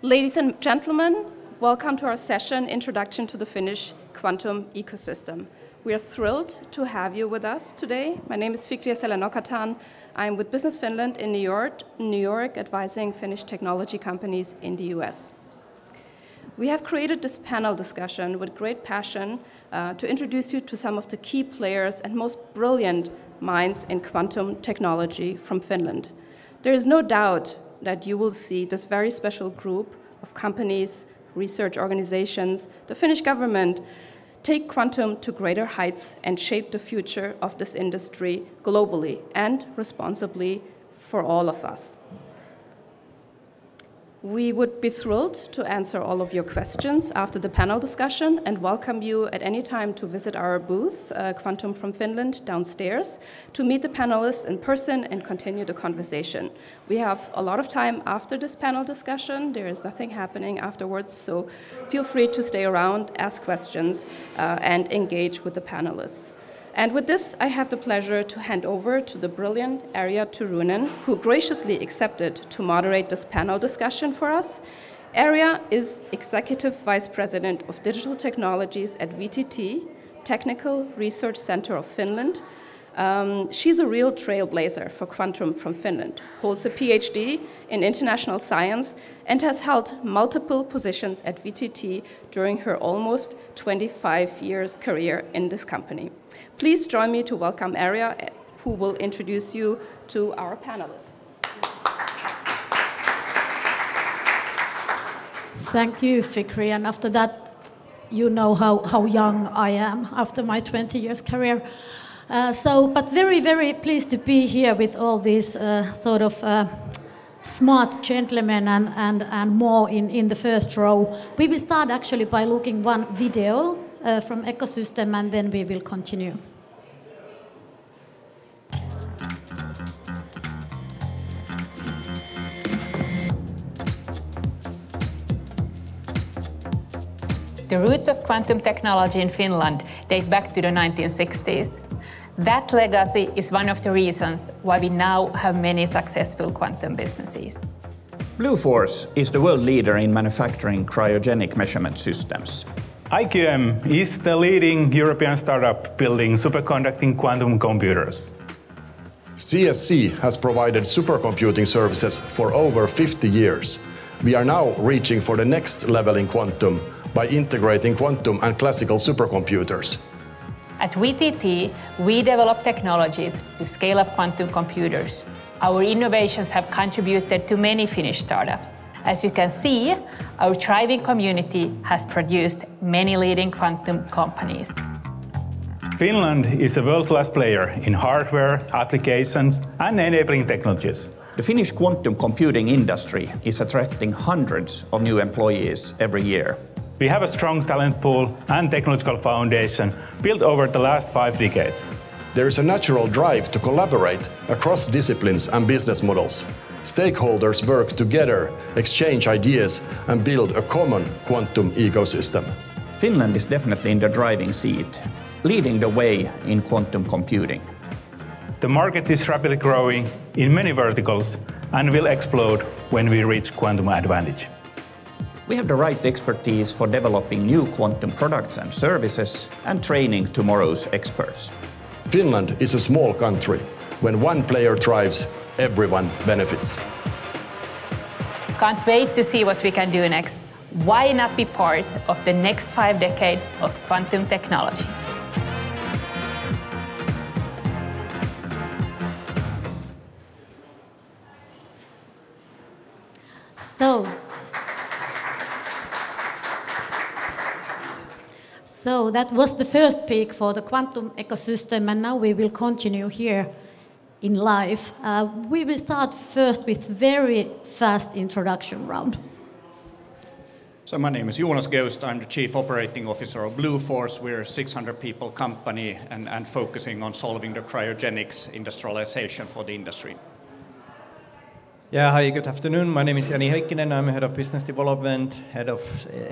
Ladies and gentlemen, welcome to our session, Introduction to the Finnish Quantum Ecosystem. We are thrilled to have you with us today. My name is Fikri Selänokatan. I'm with Business Finland in New York, advising Finnish technology companies in the US. We have created this panel discussion with great passion to introduce you to some of the key players and most brilliant minds in quantum technology from Finland. There is no doubt that you will see this very special group of companies, research organizations, the Finnish government, take quantum to greater heights and shape the future of this industry globally and responsibly for all of us. We would be thrilled to answer all of your questions after the panel discussion and welcome you at any time to visit our booth, Quantum from Finland, downstairs, to meet the panelists in person and continue the conversation. We have a lot of time after this panel discussion. There is nothing happening afterwards, so feel free to stay around, ask questions, and engage with the panelists. And with this, I have the pleasure to hand over to the brilliant Erja Turunen, who graciously accepted to moderate this panel discussion for us. Erja is Executive Vice President of Digital Technologies at VTT, Technical Research Center of Finland. She's a real trailblazer for quantum from Finland, holds a PhD in international science, and has held multiple positions at VTT during her almost 25 years career in this company. Please join me to welcome Erja, who will introduce you to our panelists. Thank you, Fikri. And after that, you know how young I am after my 20 years career. But very, very pleased to be here with all these smart gentlemen and more in the first row. We will start actually by looking one video from Ecosystem, and then we will continue. The roots of quantum technology in Finland date back to the 1960s. That legacy is one of the reasons why we now have many successful quantum businesses. Bluefors is the world leader in manufacturing cryogenic measurement systems. IQM is the leading European startup building superconducting quantum computers. CSC has provided supercomputing services for over 50 years. We are now reaching for the next level in quantum by integrating quantum and classical supercomputers. At VTT, we develop technologies to scale up quantum computers. Our innovations have contributed to many Finnish startups. As you can see, our thriving community has produced many leading quantum companies. Finland is a world-class player in hardware, applications, and enabling technologies. The Finnish quantum computing industry is attracting hundreds of new employees every year. We have a strong talent pool and technological foundation built over the last 5 decades. There is a natural drive to collaborate across disciplines and business models. Stakeholders work together, exchange ideas, and build a common quantum ecosystem. Finland is definitely in the driving seat, leading the way in quantum computing. The market is rapidly growing in many verticals and will explode when we reach quantum advantage. We have the right expertise for developing new quantum products and services and training tomorrow's experts. Finland is a small country. When one player thrives, everyone benefits. Can't wait to see what we can do next. Why not be part of the next 5 decades of quantum technology? So that was the first peek for the quantum ecosystem, and now we will continue here in live. We will start first with very fast introduction round. So my name is Jonas Geust. I'm the Chief Operating Officer of Bluefors. We're a 600 people company and focusing on solving the cryogenics industrialization for the industry. Yeah, hi, good afternoon. My name is Jani Heikkinen. I'm Head of Business Development, Head of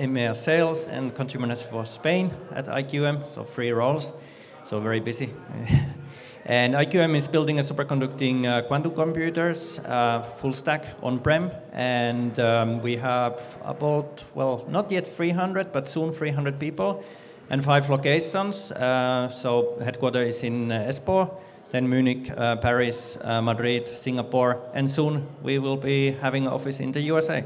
EMEA Sales and Consumer Network for Spain at IQM, so 3 roles, so very busy. And IQM is building a superconducting quantum computers, full stack on-prem, and we have about, well, not yet 300, but soon 300 people, and 5 locations. So headquarters is in Espoo, then Munich, Paris, Madrid, Singapore, and soon we will be having an office in the USA.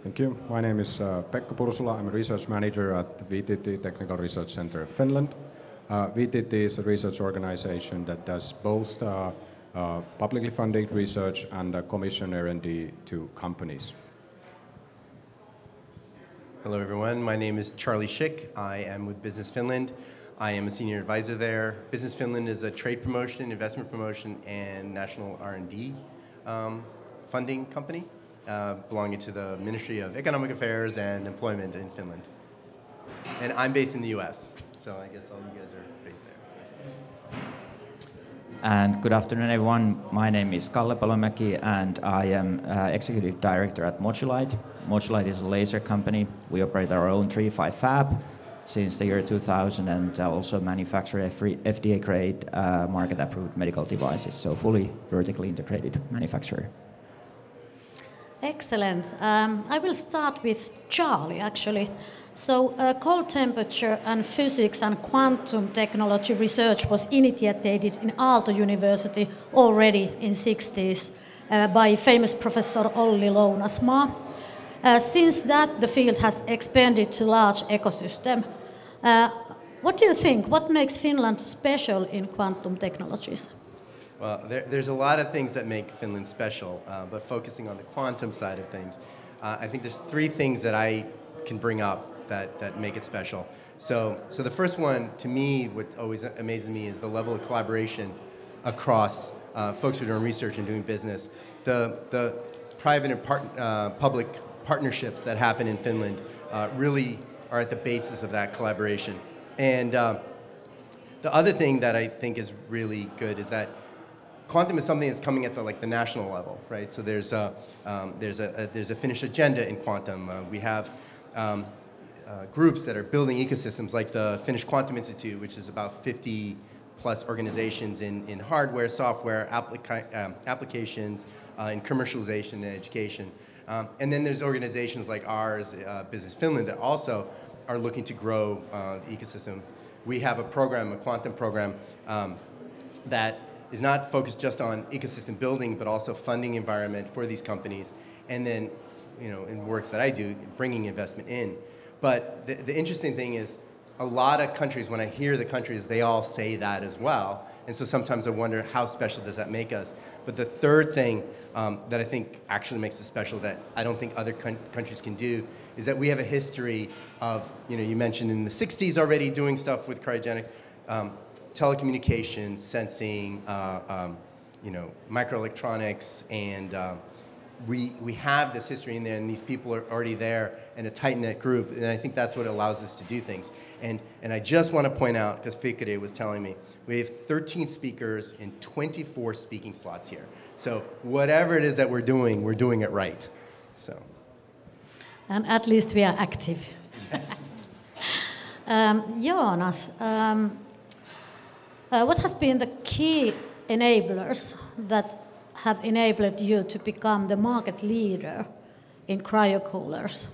Thank you. My name is Pekka Pursula. I'm a research manager at VTT Technical Research Center, Finland. VTT is a research organization that does both publicly funded research and commission R&D to companies. Hello everyone, my name is Charlie Schick. I am with Business Finland. I am a senior advisor there. Business Finland is a trade promotion, investment promotion, and national R&D funding company belonging to the Ministry of Economic Affairs and Employment in Finland. And I'm based in the US. So I guess all you guys are based there. And good afternoon, everyone. My name is Kalle Palomäki, and I am Executive Director at Modulight. Modulight is a laser company. We operate our own 3.5 fab since the year 2000 and also manufacture FDA-grade market-approved medical devices, so fully vertically integrated manufacturer. Excellent. I will start with Charlie, actually. So cold temperature and physics and quantum technology research was initiated in Aalto University already in the 60s by famous professor Olli Lounasmaa. Since that, the field has expanded to large ecosystem. What do you think? What makes Finland special in quantum technologies? Well, there's a lot of things that make Finland special, but focusing on the quantum side of things, I think there's 3 things that I can bring up that make it special. So the first one, to me, what always amazes me is the level of collaboration across folks who are doing research and doing business. The private and public partnerships that happen in Finland really are at the basis of that collaboration. And the other thing that I think is really good is that quantum is something that's coming at the national level, right? So there's a Finnish agenda in quantum. We have groups that are building ecosystems like the Finnish Quantum Institute, which is about 50 plus organizations in hardware, software, applications, in commercialization and education. And then there's organizations like ours, Business Finland, that also are looking to grow the ecosystem. We have a program, a quantum program, that is not focused just on ecosystem building, but also funding environment for these companies. And then, in works that I do, bringing investment in. But the interesting thing is, a lot of countries, when I hear the countries, they all say that as well. And so sometimes I wonder, how special does that make us? But the third thing that I think actually makes us special, that I don't think other countries can do, is that we have a history of, you mentioned in the 60s already doing stuff with cryogenics, telecommunications, sensing, microelectronics, and we have this history in there, and these people are already there in a tight-knit group, and I think that's what allows us to do things. And I just want to point out, because Fikade was telling me, we have 13 speakers and 24 speaking slots here. So whatever it is that we're doing it right. So. And at least we are active. Yes. Jonas, what has been the key enablers that have enabled you to become the market leader in cryocoolers,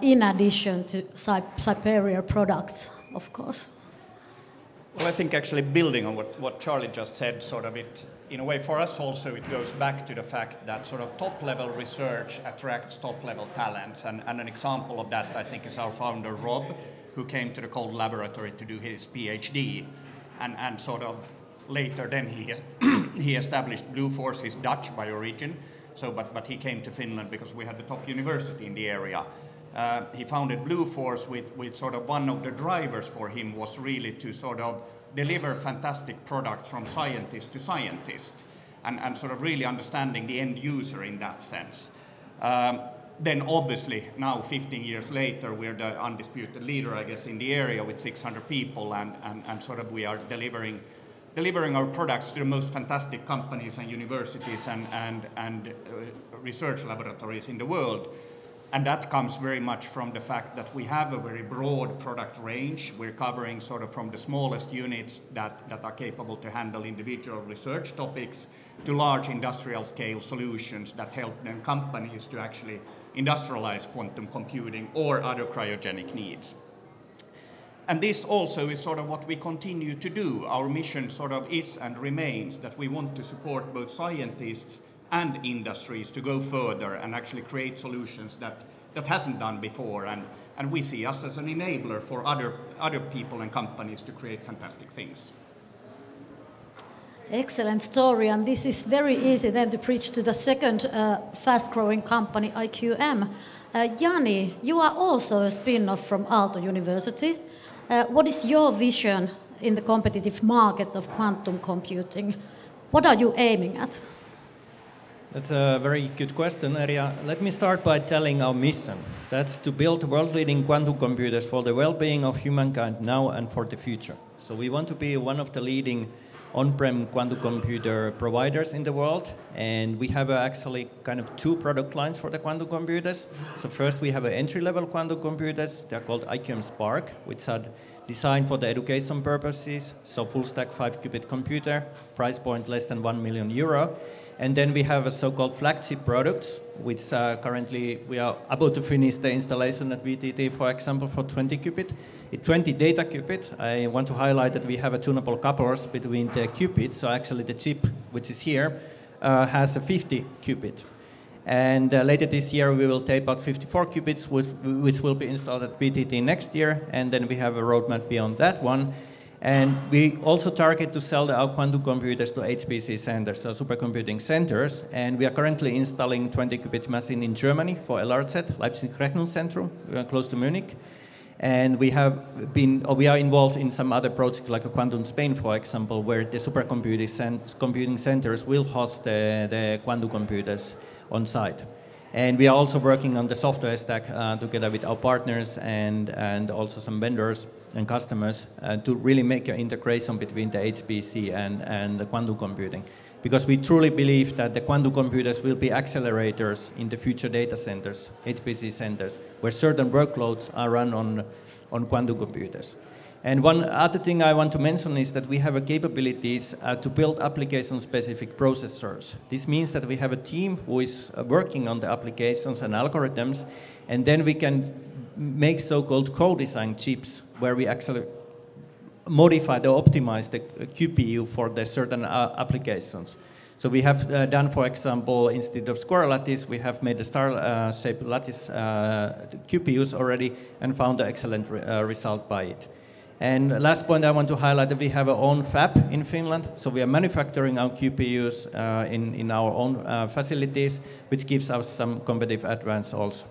in addition to superior products, of course? Well, I think actually building on what Charlie just said, sort of it, in a way for us also, it goes back to the fact that sort of top-level research attracts top-level talents. And an example of that, I think, is our founder, Rob, who came to the Cold Laboratory to do his PhD. And sort of later then he established Blue Force. He's Dutch by origin, but he came to Finland because we had the top university in the area. He founded Blue Force with sort of one of the drivers for him was really to sort of deliver fantastic products from scientist to scientist and sort of really understanding the end user in that sense. Then obviously now 15 years later we're the undisputed leader, I guess, in the area with 600 people and sort of we are delivering our products to the most fantastic companies and universities and research laboratories in the world. And that comes very much from the fact that we have a very broad product range. We're covering sort of from the smallest units that are capable to handle individual research topics to large industrial scale solutions that help then companies to actually industrialize quantum computing or other cryogenic needs. And this also is sort of what we continue to do. Our mission sort of is and remains that we want to support both scientists and industries to go further and actually create solutions that hasn't done before. And we see us as an enabler for other people and companies to create fantastic things. Excellent story, and this is very easy then to preach to the second fast-growing company, IQM. Jani, you are also a spin-off from Aalto University. What is your vision in the competitive market of quantum computing? What are you aiming at? That's a very good question, Erja. Let me start by telling our mission. That's to build world-leading quantum computers for the well-being of humankind now and for the future. So we want to be one of the leading on-prem quantum computer providers in the world, and we have actually kind of two product lines for the quantum computers. So first we have entry-level quantum computers. They're called IQM Spark, which are designed for the education purposes, so full-stack 5-qubit computer, price point less than €1 million. And then we have a so-called flagship products, which currently we are about to finish the installation at VTT, for example, for 20 qubit. 20 data qubit, I want to highlight that we have a tunable couplers between the qubits, so actually the chip, which is here, has a 50 qubit. And later this year we will tape out 54 qubits, which will be installed at VTT next year, and then we have a roadmap beyond that one. And we also target to sell our quantum computers to HPC centers, so supercomputing centers. And we are currently installing 20-qubit machine in Germany for LRZ, Leipzig Rechnungszentrum, close to Munich. And we are involved in some other projects like a Quantum Spain, for example, where the supercomputing centers will host the quantum computers on site. And we are also working on the software stack together with our partners and also some vendors and customers to really make an integration between the HPC and the quantum computing. Because we truly believe that the quantum computers will be accelerators in the future data centers, HPC centers, where certain workloads are run on quantum computers. And one other thing I want to mention is that we have capabilities to build application-specific processors. This means that we have a team who is working on the applications and algorithms, and then we can make so-called co-design chips where we actually modify or optimize the QPU for the certain applications. So we have done, for example, instead of square lattice, we have made a star-shaped lattice QPUs already and found an excellent result by it. And last point I want to highlight that we have our own fab in Finland. So we are manufacturing our QPUs in our own facilities, which gives us some competitive advantage also.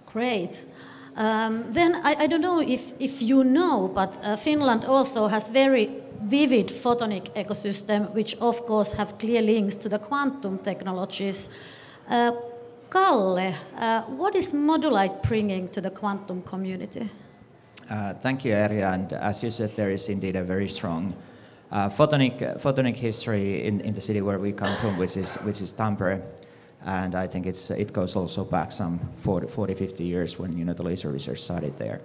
Great. Then I don't know if you know, but Finland also has very vivid photonic ecosystem, which of course have clear links to the quantum technologies. Kalle, what is Modulight bringing to the quantum community? Thank you, Erja. And as you said, there is indeed a very strong photonic history in the city where we come from, which is Tampere. And I think it goes also back some 40, 50 years when the laser research started there.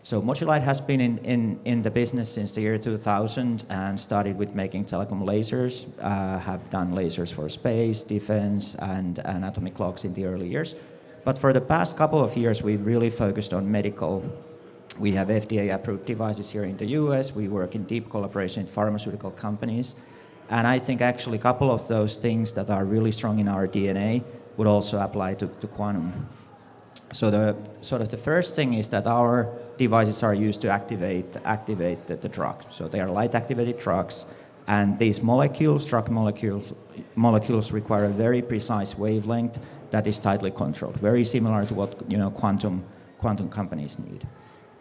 So Modulight has been in the business since the year 2000 and started with making telecom lasers, have done lasers for space, defense, and atomic clocks in the early years. But for the past couple of years, we've really focused on medical. We have FDA-approved devices here in the US. We work in deep collaboration with pharmaceutical companies. And I think actually a couple of those things that are really strong in our DNA would also apply to quantum. So the first thing is that our devices are used to activate the drug. So they are light-activated drugs, and these drug molecules require a very precise wavelength that is tightly controlled, very similar to what quantum companies need.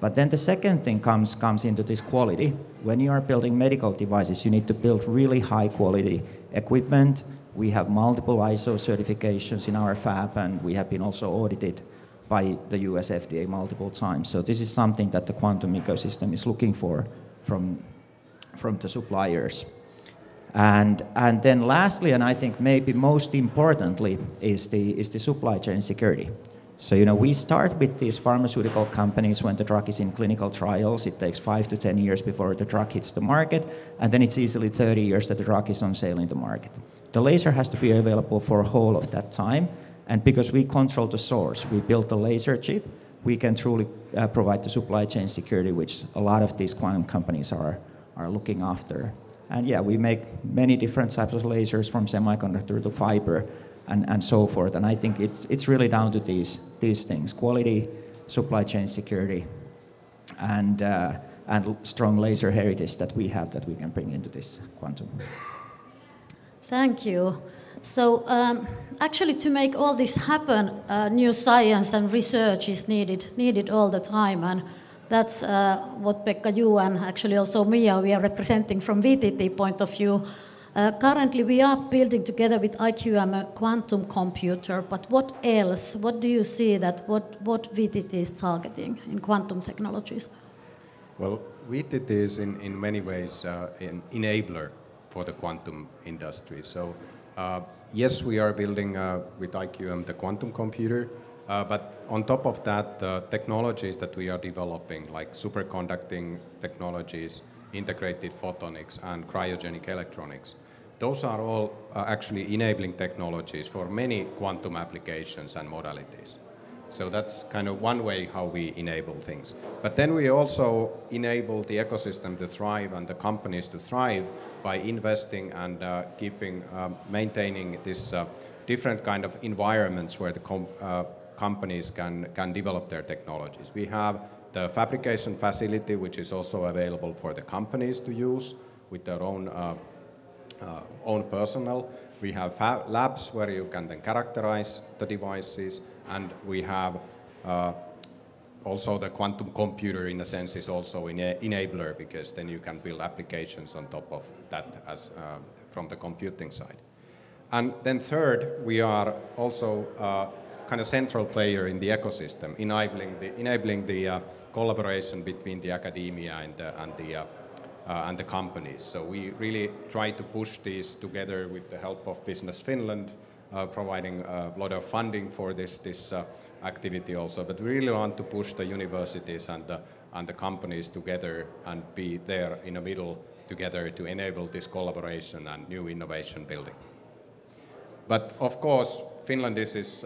But then the second thing comes into this quality. When you are building medical devices, you need to build really high quality equipment. We have multiple ISO certifications in our fab, and we have been also audited by the US FDA multiple times. So this is something that the quantum ecosystem is looking for from the suppliers. And then lastly, and I think maybe most importantly, is the supply chain security. So, you know, we start with these pharmaceutical companies when the drug is in clinical trials. It takes 5 to 10 years before the drug hits the market, and then it's easily 30 years that the drug is on sale in the market. The laser has to be available for whole of that time, and because we control the source, we built the laser chip, we can truly provide the supply chain security, which a lot of these quantum companies are looking after. And yeah, we make many different types of lasers, from semiconductor to fiber, and so forth. And I think it's really down to these things: quality, supply chain security, and strong laser heritage that we have that we can bring into this quantum. Thank you. So actually, to make all this happen, new science and research is needed all the time, and that's what Pekka, you, and actually also Mia, we are representing from VTT point of view. Currently, we are building together with IQM a quantum computer, but what else? What do you see that what VTT is targeting in quantum technologies? Well, VTT is in many ways an enabler for the quantum industry. So yes, we are building with IQM the quantum computer, but on top of that, the technologies that we are developing, like superconducting technologies, integrated photonics, and cryogenic electronics, those are all actually enabling technologies for many quantum applications and modalities. So that's kind of one way how we enable things. But then we also enable the ecosystem to thrive and the companies to thrive by investing and maintaining this different kind of environments where the companies can develop their technologies. We have the fabrication facility, which is also available for the companies to use with their own personnel. We have labs where you can then characterize the devices, and we have also the quantum computer, in a sense, is also an enabler, because then you can build applications on top of that as from the computing side. And then third, we are also kind of central player in the ecosystem, enabling the collaboration between the academia and the companies. So we really try to push these together with the help of Business Finland, providing a lot of funding for this activity also. But we really want to push the universities and the companies together and be there in the middle together to enable this collaboration and new innovation building. But of course, Finland is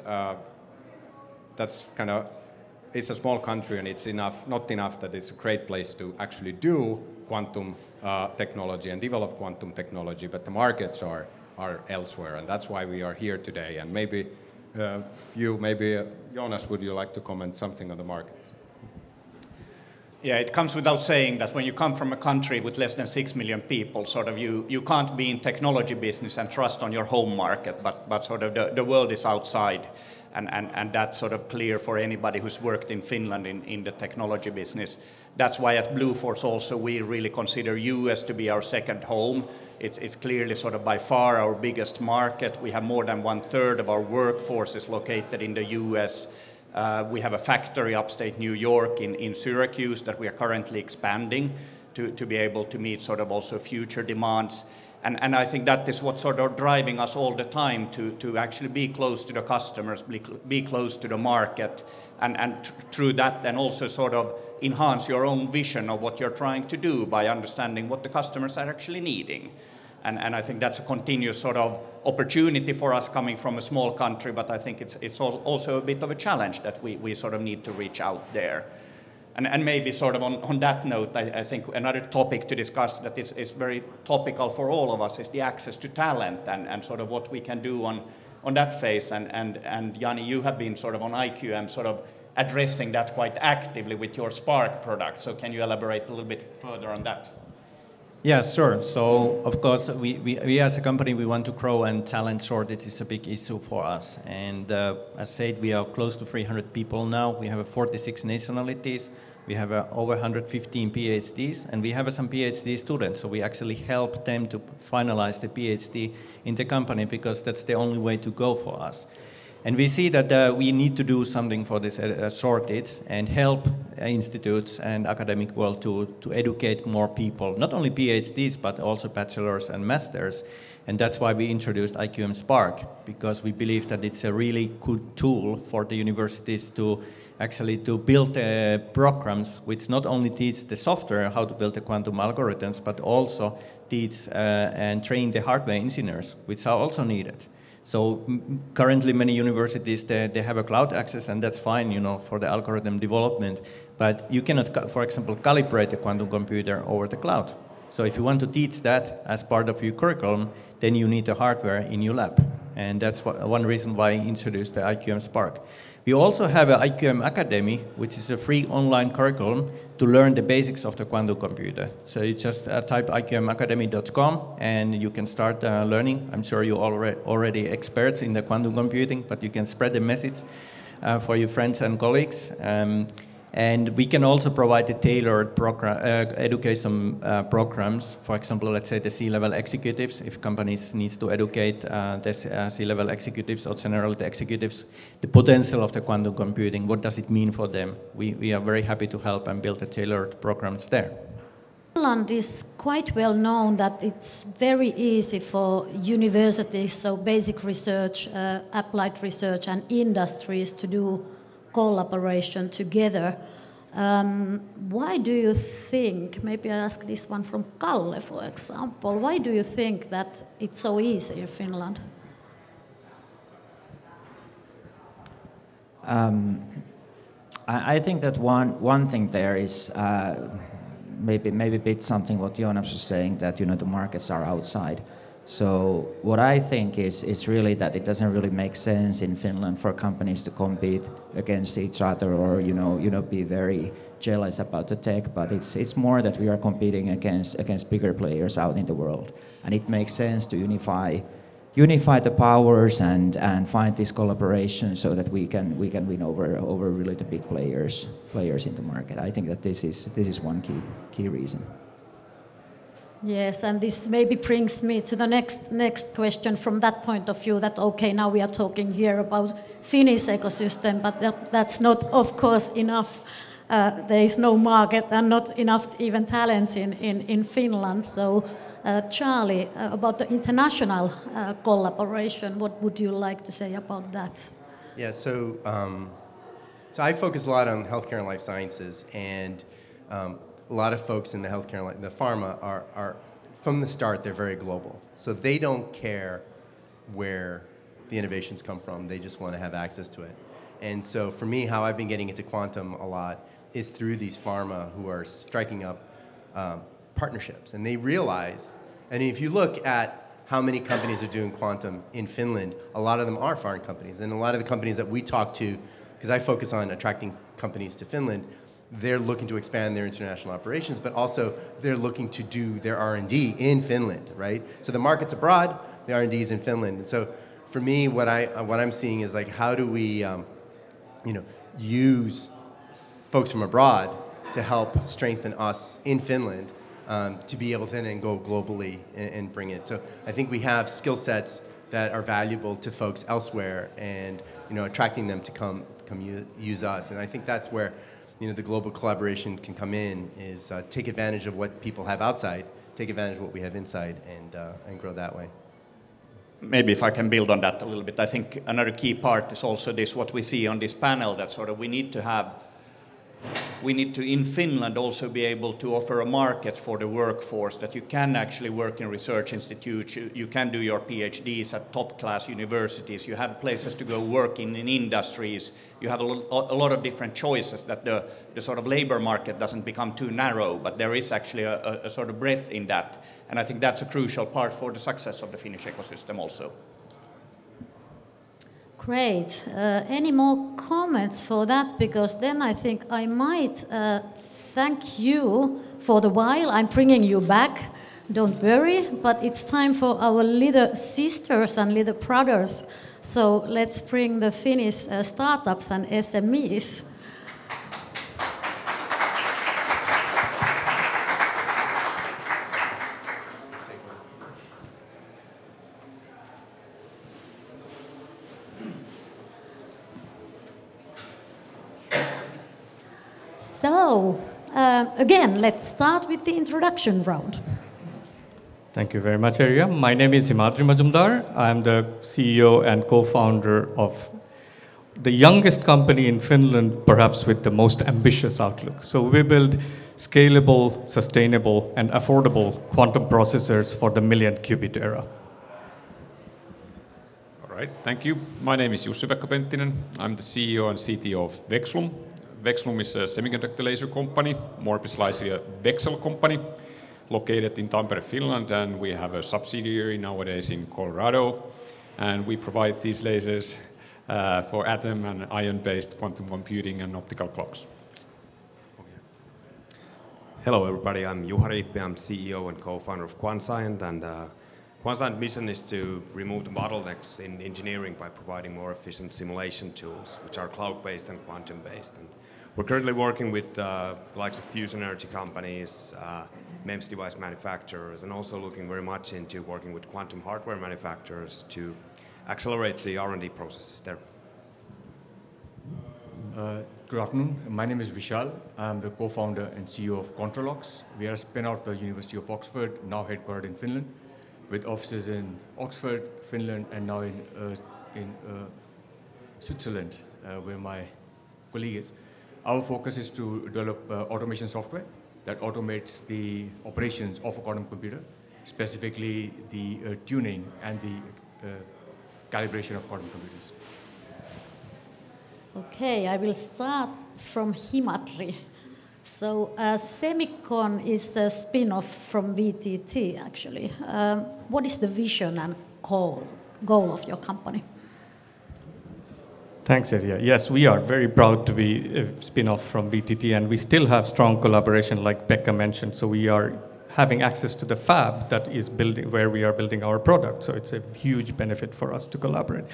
that's kind of, it's a small country, and it's not enough that it's a great place to actually do quantum technology and develop quantum technology, but the markets are elsewhere, and that's why we are here today. And maybe Jonas, would you like to comment something on the markets? Yeah, it comes without saying that when you come from a country with less than 6 million people, sort of you can't be in technology business and trust on your home market, but sort of the world is outside. And that's sort of clear for anybody who's worked in Finland in the technology business. That's why at Blue Force also we really consider US to be our second home. It's clearly sort of by far our biggest market. We have more than 1/3 of our workforce is located in the US. We have a factory upstate New York in Syracuse that we are currently expanding to be able to meet sort of also future demands. And I think that is what's sort of driving us all the time to actually be close to the customers, be close to the market, and through that then also sort of enhance your own vision of what you're trying to do by understanding what the customers are actually needing. And I think that's a continuous sort of opportunity for us coming from a small country, but I think it's also a bit of a challenge that we sort of need to reach out there. And maybe sort of on that note, I think another topic to discuss that is very topical for all of us is the access to talent and sort of what we can do on that phase. And Jani, you have been sort of on IQM sort of addressing that quite actively with your Spark product. So can you elaborate a little bit further on that? Yeah, sure. So, of course, we as a company, we want to grow, and talent shortage is a big issue for us. And as said, we are close to 300 people now. We have 46 nationalities. We have over 115 PhDs, and we have some PhD students. So we actually help them to finalize the PhD in the company, because that's the only way to go for us. And we see that we need to do something for this shortage and help institutes and academic world to educate more people, not only PhDs, but also bachelors and masters. And that's why we introduced IQM Spark, because we believe that it's a really good tool for the universities to actually to build programs which not only teach the software how to build the quantum algorithms, but also teach and train the hardware engineers, which are also needed. So currently many universities, they have a cloud access, and that's fine, you know, for the algorithm development, but you cannot, for example, calibrate a quantum computer over the cloud. So if you want to teach that as part of your curriculum, then you need the hardware in your lab. And that's one reason why I introduced the IQM Spark. We also have an IQM Academy, which is a free online curriculum to learn the basics of the quantum computer. So you just type iqmacademy.com and you can start learning. I'm sure you're already experts in the quantum computing, but you can spread the message for your friends and colleagues. And we can also provide the tailored education programs. For example, let's say the C-level executives, if companies need to educate the C-level executives or general the executives, the potential of the quantum computing, what does it mean for them? We are very happy to help and build the tailored programs there. Finland is quite well known that it's very easy for universities, so basic research, applied research and industries to do collaboration together. Why do you think, maybe I ask this one from Kalle, for example, why do you think that it's so easy in Finland? I think that one thing there is maybe a bit something what Jonas was saying, that, you know, the markets are outside. So what I think is really that it doesn't really make sense in Finland for companies to compete against each other, or you know be very jealous about the tech, but it's more that we are competing against bigger players out in the world, and it makes sense to unify the powers and find this collaboration so that we can win over really the big players in the market. I think that this is one key reason. Yes, and this maybe brings me to the next question from that point of view, that okay, now we are talking here about Finnish ecosystem, but that's not, of course, enough. There is no market and not enough even talent in Finland. So, Charlie, about the international collaboration, what would you like to say about that? Yeah, so I focus a lot on healthcare and life sciences, and a lot of folks in the healthcare and the pharma are from the start, they're very global. So they don't care where the innovations come from. They just want to have access to it. And so for me, how I've been getting into quantum a lot is through these pharma who are striking up partnerships. And they realize, and if you look at how many companies are doing quantum in Finland, a lot of them are foreign companies. And a lot of the companies that we talk to, because I focus on attracting companies to Finland, they're looking to expand their international operations, but also they're looking to do their R&D in Finland, right? So the market's abroad, the R&D is in Finland. And so for me, what I'm seeing is like, how do we, use folks from abroad to help strengthen us in Finland to be able to then go globally and bring it. So I think we have skill sets that are valuable to folks elsewhere, and attracting them to come use us. And I think that's where the global collaboration can come in, is take advantage of what people have outside, take advantage of what we have inside, and grow that way. Maybe if I can build on that a little bit, I think another key part is also this, what we see on this panel, that sort of we need to in Finland also be able to offer a market for the workforce, that you can actually work in research institutes, you can do your PhDs at top class universities, you have places to go work in industries, you have a lot of different choices, that the sort of labor market doesn't become too narrow, but there is actually a sort of breadth in that. And I think that's a crucial part for the success of the Finnish ecosystem also. Great. Any more comments for that? Because then I think I might thank you for the while. I'm bringing you back, don't worry, but it's time for our little sisters and little brothers. So let's bring the Finnish startups and SMEs. Again, let's start with the introduction round. Thank you very much, Erja. My name is Himadri Majumdar. I'm the CEO and co-founder of the youngest company in Finland, perhaps with the most ambitious outlook. So we build scalable, sustainable, and affordable quantum processors for the million qubit era. All right, thank you. My name is Jussi-Pekka Penttinen. I'm the CEO and CTO of Vexlum. Vexlum is a semiconductor laser company, more precisely a Vexel company, located in Tampere, Finland, and we have a subsidiary nowadays in Colorado, and we provide these lasers for atom and ion-based quantum computing and optical clocks. Hello everybody, I'm Juha Riippi, I'm CEO and co-founder of Quanscient, and Quanscient's mission is to remove the bottlenecks in engineering by providing more efficient simulation tools, which are cloud-based and quantum-based. And we're currently working with the likes of fusion energy companies, MEMS device manufacturers, and also looking very much into working with quantum hardware manufacturers to accelerate the R&D processes there. Good afternoon. My name is Vishal. I'm the co-founder and CEO of QuantrolOx. We are a spin-out of the University of Oxford, now headquartered in Finland, with offices in Oxford, Finland, and now in Switzerland, where my colleague is. Our focus is to develop automation software that automates the operations of a quantum computer, specifically the tuning and the calibration of quantum computers. Okay, I will start from Himadri. So SemiQon is the spin-off from VTT, actually. What is the vision and goal of your company? Thanks, Erja. Yes, we are very proud to be a spin-off from VTT, and we still have strong collaboration, like Pekka mentioned. So we are having access to the fab that is building where we are building our product. So it's a huge benefit for us to collaborate.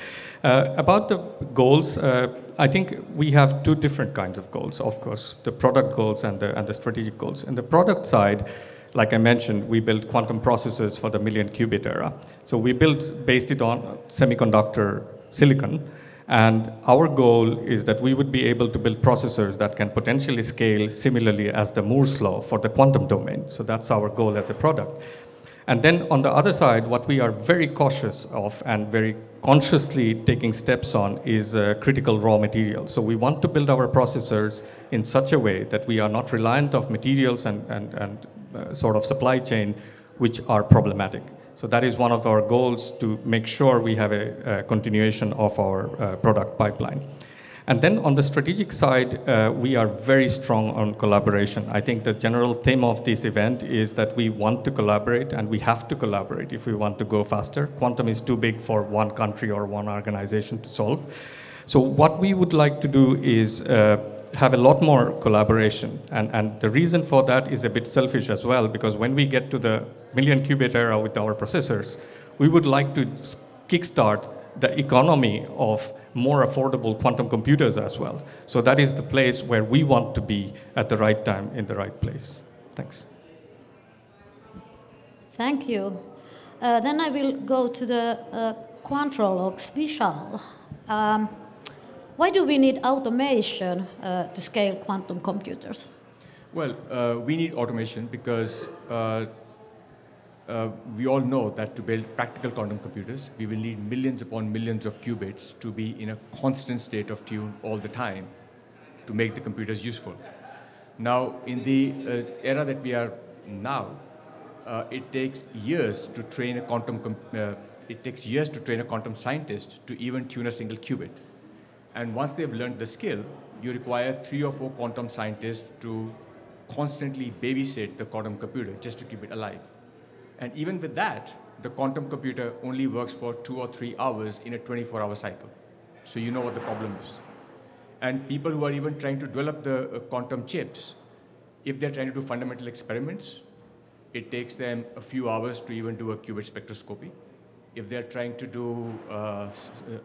About the goals, I think we have two different kinds of goals, of course, the product goals and the strategic goals. In the product side, like I mentioned, we build quantum processors for the million qubit era. So we based it on semiconductor silicon. And our goal is that we would be able to build processors that can potentially scale similarly as the Moore's law for the quantum domain. So that's our goal as a product. And then on the other side, what we are very cautious of and very consciously taking steps on is critical raw materials. So we want to build our processors in such a way that we are not reliant of materials and sort of supply chain which are problematic. So that is one of our goals, to make sure we have a continuation of our product pipeline. And then on the strategic side, we are very strong on collaboration. I think the general theme of this event is that we want to collaborate, and we have to collaborate if we want to go faster. Quantum is too big for one country or one organization to solve. So what we would like to do is have a lot more collaboration. And the reason for that is a bit selfish as well, because when we get to the million qubit era with our processors, we would like to kickstart the economy of more affordable quantum computers as well. So that is the place where we want to be at the right time in the right place. Thanks. Thank you. Then I will go to the QuantrolOx. Vishal. Why do we need automation to scale quantum computers? Well, we need automation because we all know that to build practical quantum computers, we will need millions upon millions of qubits to be in a constant state of tune all the time to make the computers useful. Now, in the era that we are now, it takes years to train a quantum scientist to even tune a single qubit. And once they've learned the skill, you require 3 or 4 quantum scientists to constantly babysit the quantum computer just to keep it alive. And even with that, the quantum computer only works for 2 or 3 hours in a 24-hour cycle. So you know what the problem is. And people who are even trying to develop the quantum chips, if they're trying to do fundamental experiments, it takes them a few hours to even do a qubit spectroscopy. If they're trying to do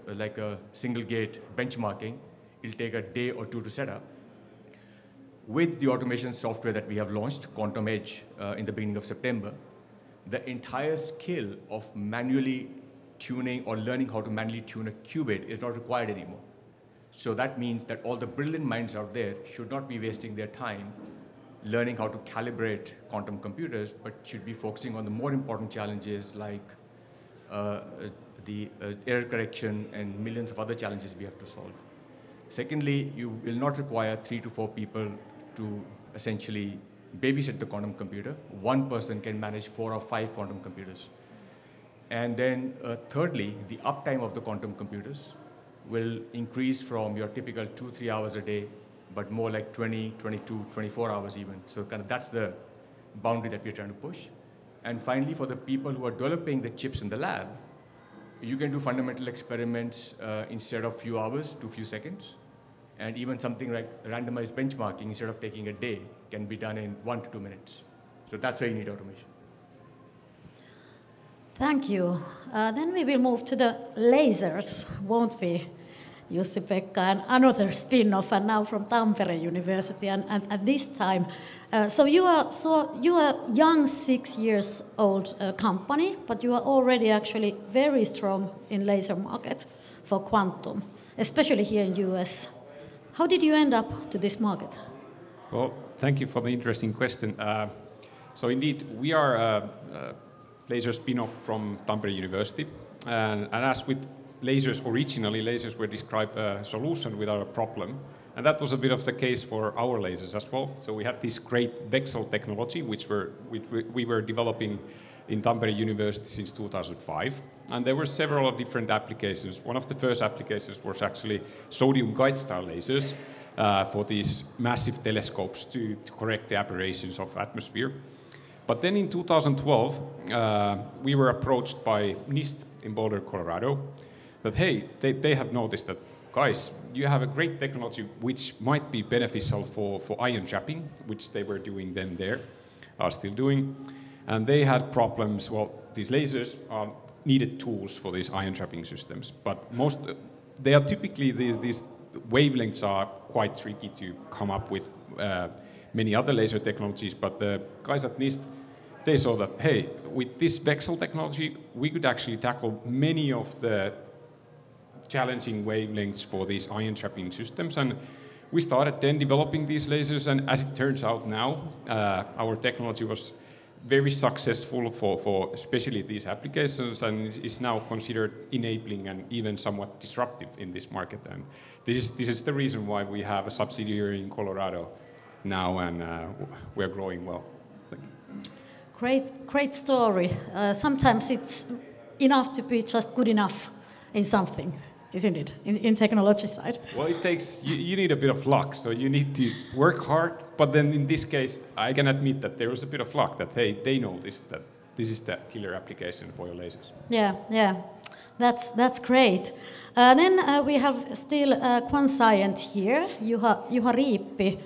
like a single gate benchmarking, it'll take a day or 2 to set up. With the automation software that we have launched, Quantum Edge, in the beginning of September, the entire skill of manually tuning or learning how to manually tune a qubit is not required anymore. So that means that all the brilliant minds out there should not be wasting their time learning how to calibrate quantum computers, but should be focusing on the more important challenges like the error correction and millions of other challenges we have to solve. Secondly, you will not require 3 to 4 people to essentially babysit the quantum computer. One person can manage 4 or 5 quantum computers. And then thirdly, the uptime of the quantum computers will increase from your typical 2-3 hours a day, but more like 20, 22, 24 hours even. So kind of that's the boundary that we're trying to push. And finally, for the people who are developing the chips in the lab, you can do fundamental experiments instead of few hours to few seconds. And even something like randomized benchmarking, instead of taking a day, can be done in 1 to 2 minutes. So that's why you need automation. Thank you. Then we will move to the lasers, won't we? Jussi-Pekka, and another spin-off, and now from Tampere University, and this time. So you are a young 6 years old company, but you are already actually very strong in laser market for quantum, especially here in US. How did you end up to this market? Well, thank you for the interesting question. So indeed, we are a laser spin-off from Tampere University, and as with lasers, originally lasers were described a solution without a problem, and that was a bit of the case for our lasers as well. So we had this great Vexlum technology, which we were developing in Tampere University since 2005, and there were several different applications. One of the first applications was actually sodium guide-style lasers for these massive telescopes to correct the aberrations of atmosphere. But then in 2012, we were approached by NIST in Boulder, Colorado, that hey, they have noticed that, guys, you have a great technology which might be beneficial for ion trapping, which they were doing then there, are still doing. And they had problems, well, these lasers needed tools for these ion trapping systems, but they are typically, these wavelengths are quite tricky to come up with many other laser technologies, but the guys at NIST, they saw that, hey, with this Vexlum technology, we could actually tackle many of the challenging wavelengths for these ion trapping systems, and we started then developing these lasers, and as it turns out now, our technology was very successful for especially these applications, and is now considered enabling and even somewhat disruptive in this market. And this is the reason why we have a subsidiary in Colorado now, and we're growing well. Great story. Sometimes it's enough to be just good enough in something, isn't it, in technology side? Well, it takes, you need a bit of luck, so you need to work hard, but then in this case, I can admit that there was a bit of luck that, hey, they noticed that this is the killer application for your lasers. Yeah, that's great. Then we have still Quanscient here, Juha Riippi.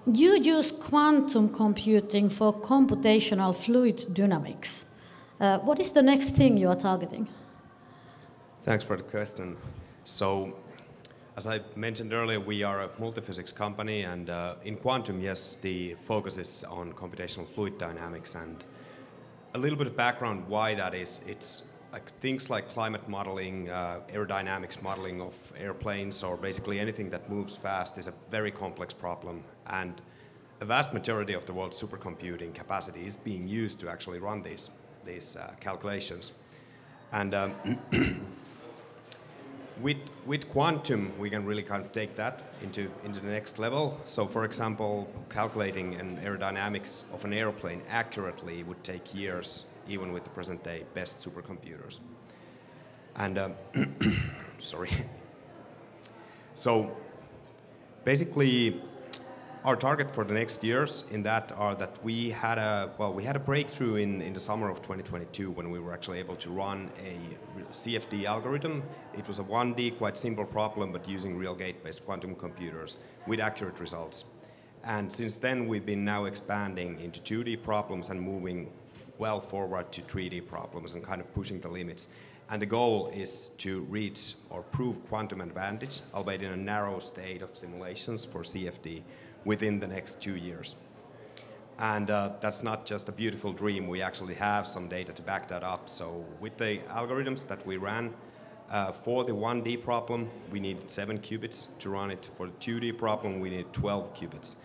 You use quantum computing for computational fluid dynamics. What is the next thing you are targeting? Thanks for the question. So, as I mentioned earlier, we are a multiphysics company, and in quantum, yes, the focus is on computational fluid dynamics. And a little bit of background why that is. It's like things like climate modeling, aerodynamics modeling of airplanes, or basically anything that moves fast is a very complex problem. And a vast majority of the world's supercomputing capacity is being used to actually run these calculations. And with quantum, we can really kind of take that into the next level. So, for example, calculating an aerodynamics of an airplane accurately would take years, even with the present-day best supercomputers. And sorry. So, basically, our target for the next years in that are that we had a breakthrough in the summer of 2022 when we were actually able to run a CFD algorithm. It was a 1D, quite simple problem, but using real gate-based quantum computers with accurate results. And since then, we've been now expanding into 2D problems and moving well forward to 3D problems and kind of pushing the limits. And the goal is to reach or prove quantum advantage, albeit in a narrow state of simulations for CFD, within the next 2 years. And that's not just a beautiful dream, we actually have some data to back that up. So with the algorithms that we ran, For the 1D problem, we needed 7 qubits to run it. For the 2D problem, we need 12 qubits.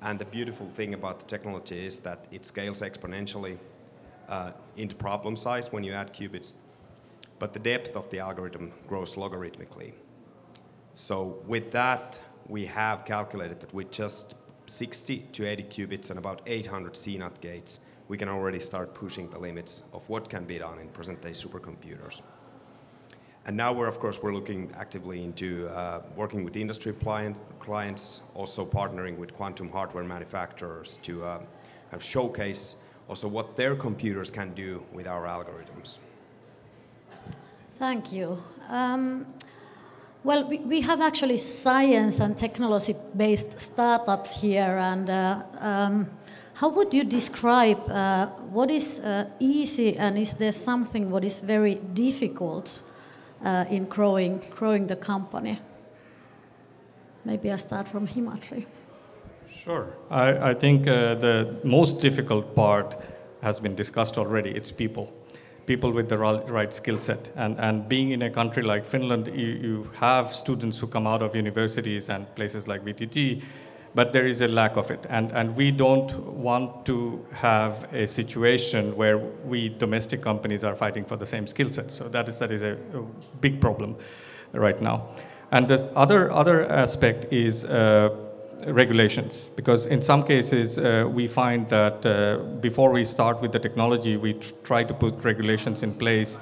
And the beautiful thing about the technology is that it scales exponentially into problem size when you add qubits, but the depth of the algorithm grows logarithmically. So with that, we have calculated that with just 60 to 80 qubits and about 800 CNOT gates, we can already start pushing the limits of what can be done in present-day supercomputers. And now we're looking actively into working with industry clients, also partnering with quantum hardware manufacturers to kind of showcase also what their computers can do with our algorithms. Thank you. Well, we have actually science and technology-based startups here, and how would you describe what is easy, and is there something what is very difficult in growing the company? Maybe I start from Himadri. Sure. I think the most difficult part has been discussed already. It's people with the right skill set. And being in a country like Finland, you have students who come out of universities and places like VTT, but there is a lack of it. And we don't want to have a situation where we domestic companies are fighting for the same skill set. So that is a big problem right now. And the other aspect is regulations, because in some cases we find that before we start with the technology, we try to put regulations in place,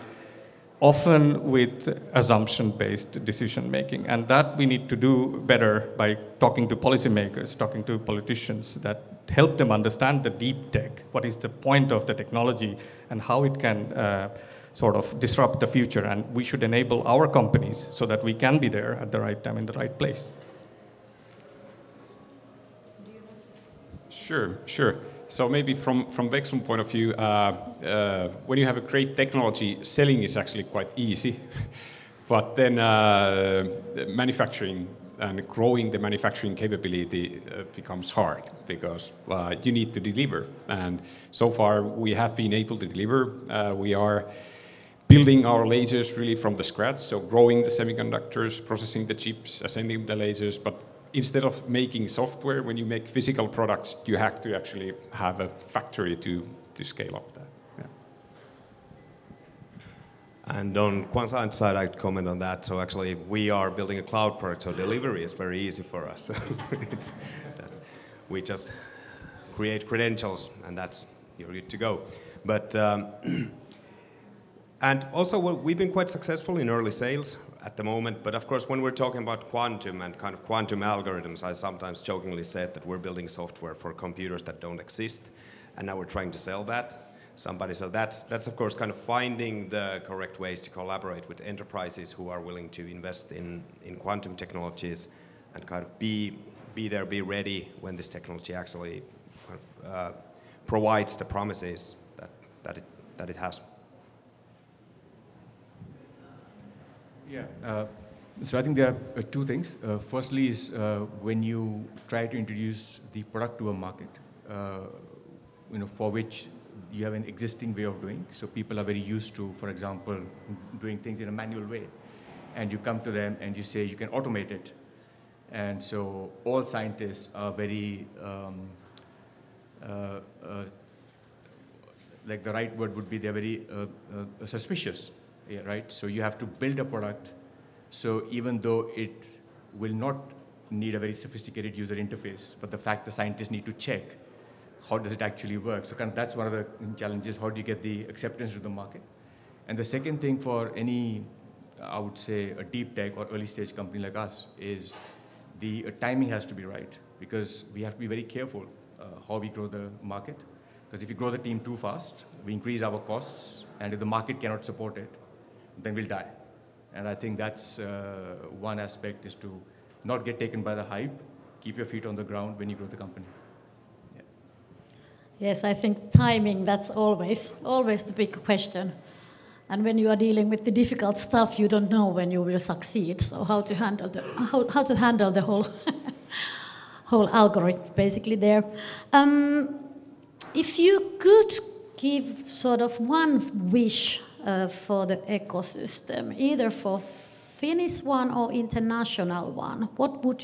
often with assumption-based decision-making. And that we need to do better by talking to policymakers, talking to politicians, that help them understand the deep tech, what is the point of the technology, and how it can sort of disrupt the future. And we should enable our companies so that we can be there at the right time in the right place. Sure. So maybe from Vexlum point of view, when you have a great technology, selling is actually quite easy. But then manufacturing and growing the manufacturing capability becomes hard, because you need to deliver. And so far we have been able to deliver. We are building our lasers really from the scratch, so growing the semiconductors, processing the chips, assembling the lasers, but instead of making software, when you make physical products, you have to actually have a factory to scale up that. Yeah. And on Quanscient side, I'd comment on that. So actually, we are building a cloud product, so delivery is very easy for us. We just create credentials, and you're good to go. But and also, we've been quite successful in early sales at the moment, but of course when we're talking about quantum and kind of quantum algorithms, I sometimes jokingly said that we're building software for computers that don't exist, and now we're trying to sell that somebody. So that's of course kind of finding the correct ways to collaborate with enterprises who are willing to invest in quantum technologies and kind of be there, be ready when this technology actually kind of, provides the promises that it has. Yeah, so I think there are two things. Firstly is when you try to introduce the product to a market, for which you have an existing way of doing. So people are very used to, for example, doing things in a manual way. And you come to them and you say you can automate it. And so all scientists are very, like the right word would be, they're very suspicious. Yeah, right? So you have to build a product, so even though it will not need a very sophisticated user interface, but the fact the scientists need to check how does it actually work. So kind of that's one of the challenges, how do you get the acceptance to the market? And the second thing for any, I would say, a deep tech or early stage company like us is the timing has to be right, because we have to be very careful how we grow the market. Because if we grow the team too fast, we increase our costs, and if the market cannot support it, then we'll die. And I think that's one aspect, is to not get taken by the hype, keep your feet on the ground when you grow the company. Yeah. Yes, I think timing, that's always the big question. And when you are dealing with the difficult stuff, you don't know when you will succeed. So how to handle the whole whole algorithm basically there. If you could give sort of one wish for the ecosystem, either for Finnish one or international one? What would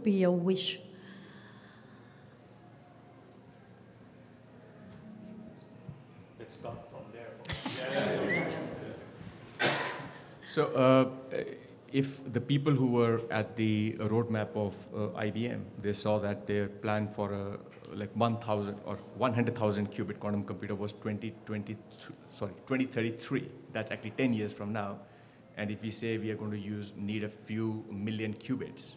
be your wish? Let's start from there. So if the people who were at the roadmap of IBM, they saw that their plan for like 1,000 or 100,000 qubit quantum computer was 2033. That's actually 10 years from now. And if we say we are going to need a few million qubits,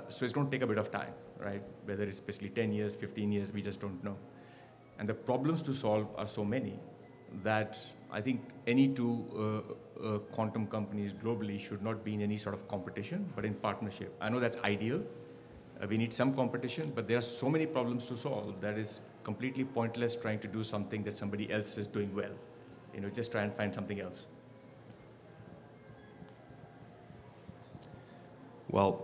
so it's going to take a bit of time, right? Whether it's basically 10 years, 15 years, we just don't know. And the problems to solve are so many that I think any two quantum companies globally should not be in any sort of competition, but in partnership. I know that's ideal. We need some competition, but there are so many problems to solve that it's completely pointless trying to do something that somebody else is doing well. You know, just try and find something else. Well,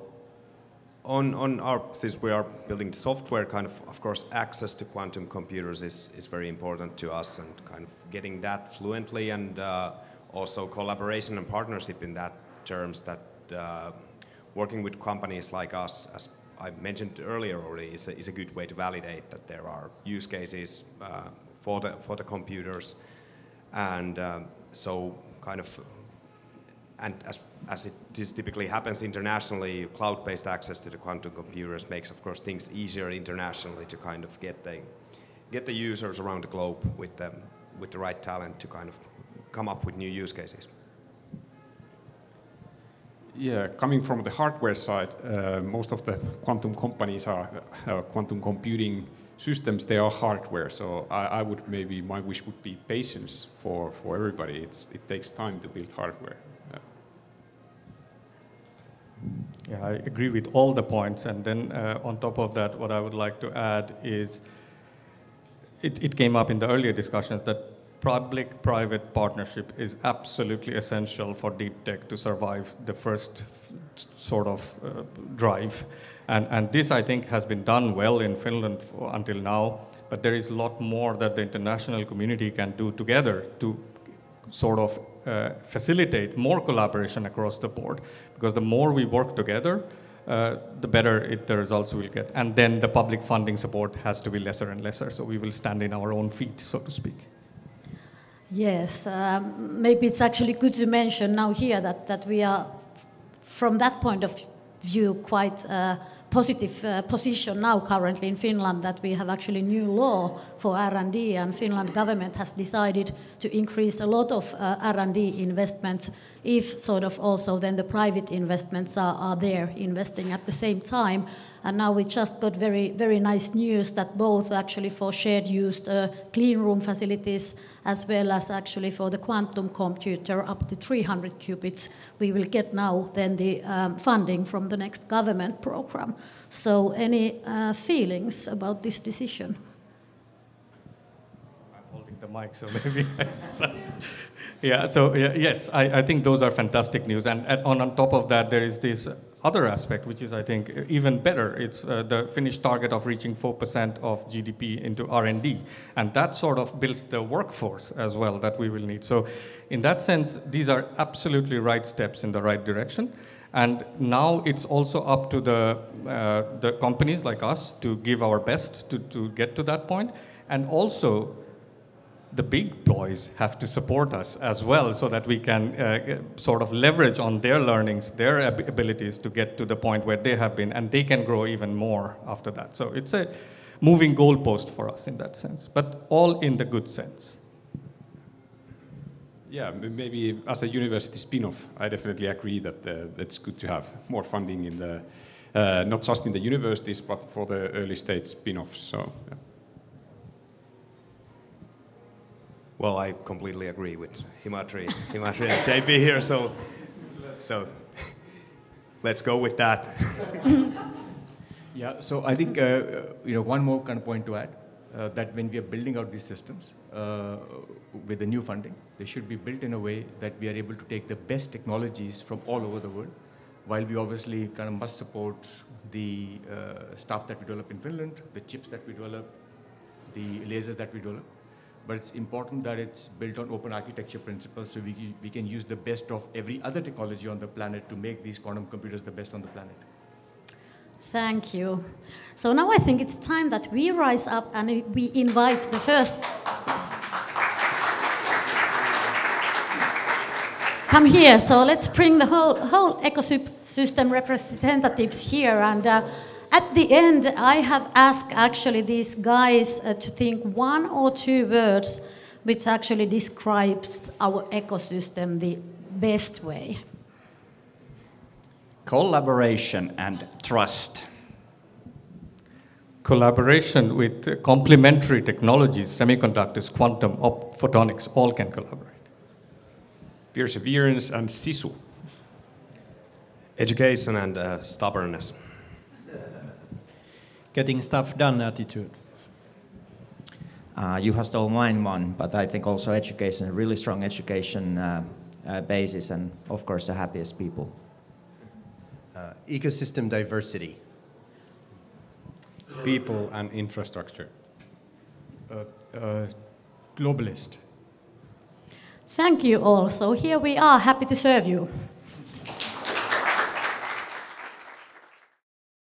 since we are building the software, of course, access to quantum computers is very important to us, and kind of getting that fluently, and also collaboration and partnership in that terms, that working with companies like us, as I mentioned earlier already, is a good way to validate that there are use cases for the computers, and so kind of. And as it typically happens internationally, cloud-based access to the quantum computers makes, of course, things easier internationally to kind of get the users around the globe with the right talent to kind of come up with new use cases. Yeah, coming from the hardware side, most of the quantum companies are quantum computing systems. They are hardware. So I would my wish would be patience for everybody. It takes time to build hardware. Yeah, I agree with all the points, and then on top of that, what I would like to add is, it came up in the earlier discussions that public-private partnership is absolutely essential for deep tech to survive the first sort of drive, and this I think has been done well in Finland until now, but there is a lot more that the international community can do together to sort of facilitate more collaboration across the board, because the more we work together, the better the results we'll get. And then the public funding support has to be lesser and lesser, so we will stand in our own feet, so to speak. Yes, maybe it's actually good to mention now here that we are, from that point of view, quite positive position now currently in Finland, that we have actually new law for R&D, and Finland government has decided to increase a lot of R&D investments if sort of also then the private investments are there investing at the same time. And now we just got very, very nice news that both actually for shared use clean room facilities as well as actually for the quantum computer up to 300 qubits, we will get now then the funding from the next government program. So any feelings about this decision? I'm holding the mic, so maybe yeah, so yes, I think those are fantastic news. And on top of that, there is this other aspect, which is, I think, even better. It's the Finnish target of reaching 4% of GDP into R&D. And that sort of builds the workforce as well that we will need. So in that sense, these are absolutely right steps in the right direction. And now it's also up to the companies like us to give our best to get to that point. And also, the big boys have to support us as well, so that we can sort of leverage on their learnings, their abilities to get to the point where they have been, and they can grow even more after that. So it's a moving goalpost for us in that sense, but all in the good sense. Yeah, maybe as a university spin-off, I definitely agree that it's good to have more funding in the, not just in the universities, but for the early stage spin-offs. So. Yeah. Well, I completely agree with Himadri and JP here, so let's go with that. Yeah, so I think one more kind of point to add, that when we are building out these systems with the new funding, they should be built in a way that we are able to take the best technologies from all over the world, while we obviously kind of must support the stuff that we develop in Finland, the chips that we develop, the lasers that we develop. but it's important that it's built on open architecture principles so we can use the best of every other technology on the planet to make these quantum computers the best on the planet. Thank you. So now I think it's time that we rise up and we invite the first. Come here, so let's bring the whole ecosystem representatives here. And at the end, I have asked actually these guys to think one or two words which actually describes our ecosystem the best way. Collaboration and trust. Collaboration with complementary technologies, semiconductors, quantum, photonics, all can collaborate. Perseverance and sisu. Education and stubbornness. Getting stuff done attitude. Juha stole mine one, but I think also education, a really strong education basis, and of course the happiest people. Ecosystem diversity. People and infrastructure. Globalist. Thank you all. So here we are, happy to serve you.